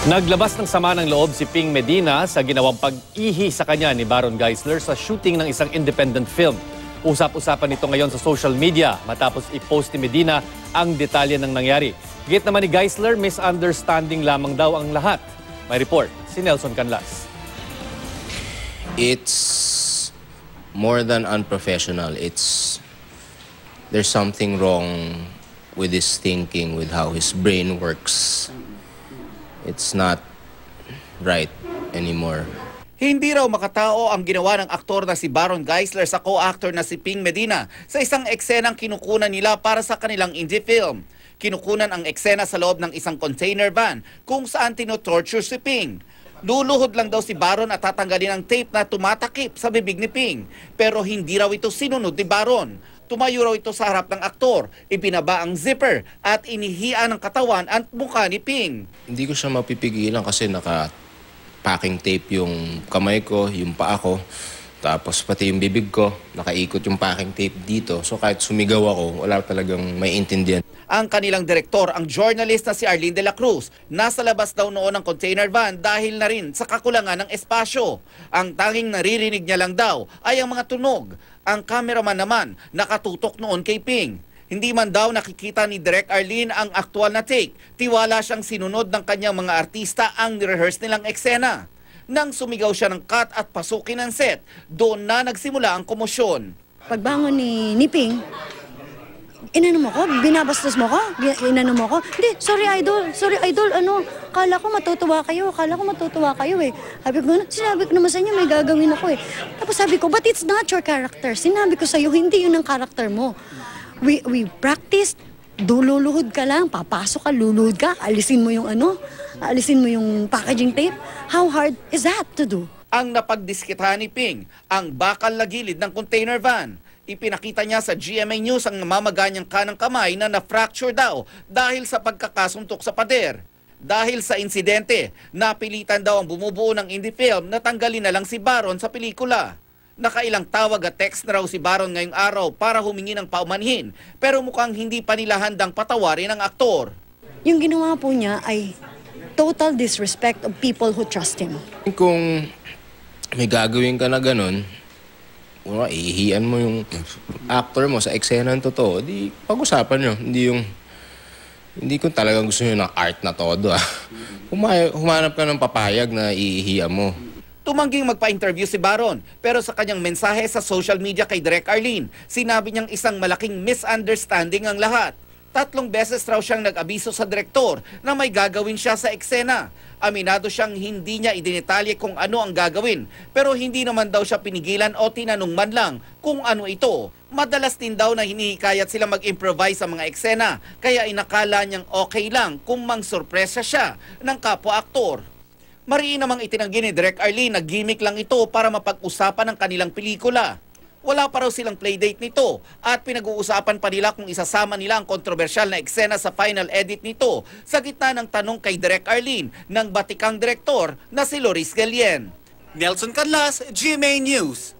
Naglabas ng sama ng loob si Ping Medina sa ginawang pag-ihi sa kanya ni Baron Geisler sa shooting ng isang independent film. Usap-usapan ito ngayon sa social media matapos i-post ni Medina ang detalye ng nangyari. Git naman ni Geisler, misunderstanding lamang daw ang lahat. May report si Nelson Canlas. It's more than unprofessional. There's something wrong with his thinking, with how his brain works. It's not right anymore. Hindi raw makatao ang ginawa ng aktor na si Baron Geisler sa co-actor na si Ping Medina sa isang eksenang kinukunan nila para sa kanilang indie film. Kinukunan ang eksena sa loob ng isang container van kung saan tinotorture si Ping. Luluhod lang daw si Baron at tatanggalin ang tape na tumatakip sa bibig ni Ping. Pero hindi raw ito sinunod ni Baron. Tumayo raw ito sa harap ng aktor, ibinaba ang zipper at inihian ng katawan at mukha ni Ping. Hindi ko siya mapipigilan kasi naka-packing tape yung kamay ko, yung paa ko. Tapos pati yung bibig ko, nakaikot yung packing tape dito. So kahit sumigaw ako, wala talagang may intindihan. Ang kanilang direktor, ang journalist na si Arlene de la Cruz, nasa labas daw noon ng container van dahil na rin sa kakulangan ng espasyo. Ang tanging naririnig niya lang daw ay ang mga tunog. Ang cameraman naman nakatutok noon kay Ping. Hindi man daw nakikita ni Direk Arlene ang aktual na take. Tiwala siyang sinunod ng kanyang mga artista ang rehearse nilang eksena. Nang sumigaw siya ng cut at pasukin ang set, doon na nagsimula ang komosyon. Pagbangon ni Ping, inano mo ko? Binabastos mo ko? Inano mo ko? Hindi, sorry idol, kala ko matutuwa kayo eh. Sinabi ko naman sa inyo, may gagawin ako eh. Tapos sabi ko, but it's not your character. Sinabi ko sa'yo, hindi yun ang character mo. We practiced, luluhod ka lang, papasok ka, luluhod ka, alisin mo yung packaging tape. How hard is that to do? Ang napagdiskitahan ni Ping, ang bakal na gilid ng container van. Ipinakita niya sa GMA News ang namamaganyang kanang kamay na na-fracture daw dahil sa pagkakasuntok sa pader. Dahil sa insidente, napilitan daw ang bumubuo ng indie film na tanggalin na lang si Baron sa pelikula. Nakailang tawag at text na raw si Baron ngayong araw para humingi ng paumanhin, pero mukhang hindi pa nila handang patawarin ang aktor. Yung ginawa po niya ay total disrespect of people who trust him. Kung may gagawin ka na ganun, ihihian mo yung actor mo sa eksena ng totoo, di pag-usapan nyo. Hindi ko talagang gusto nyo ng art na todo. Humanap ka ng papayag na ihihian mo. Tumangging magpa-interview si Baron, pero sa kanyang mensahe sa social media kay Direk Arlene, sinabi niyang isang malaking misunderstanding ang lahat. 3 beses raw siyang nag-abiso sa direktor na may gagawin siya sa eksena. Aminado siyang hindi niya idinetalye kung ano ang gagawin, pero hindi naman daw siya pinigilan o tinanong man lang kung ano ito. Madalas din daw na hinihikayat sila mag-improvise sa mga eksena, kaya inakala niyang okay lang kung mang-sorpresa siya ng kapwa-aktor. Mariin namang itinanggi ni Direk Arlene na gimmick lang ito para mapag-usapan ang kanilang pelikula. Wala pa raw silang playdate nito at pinag-uusapan pa nila kung isasama nila ang kontrobersyal na eksena sa final edit nito sa gitna ng tanong kay Direk Arlene ng batikang direktor na si Loris Guillén. Nelson Canlas, GMA News.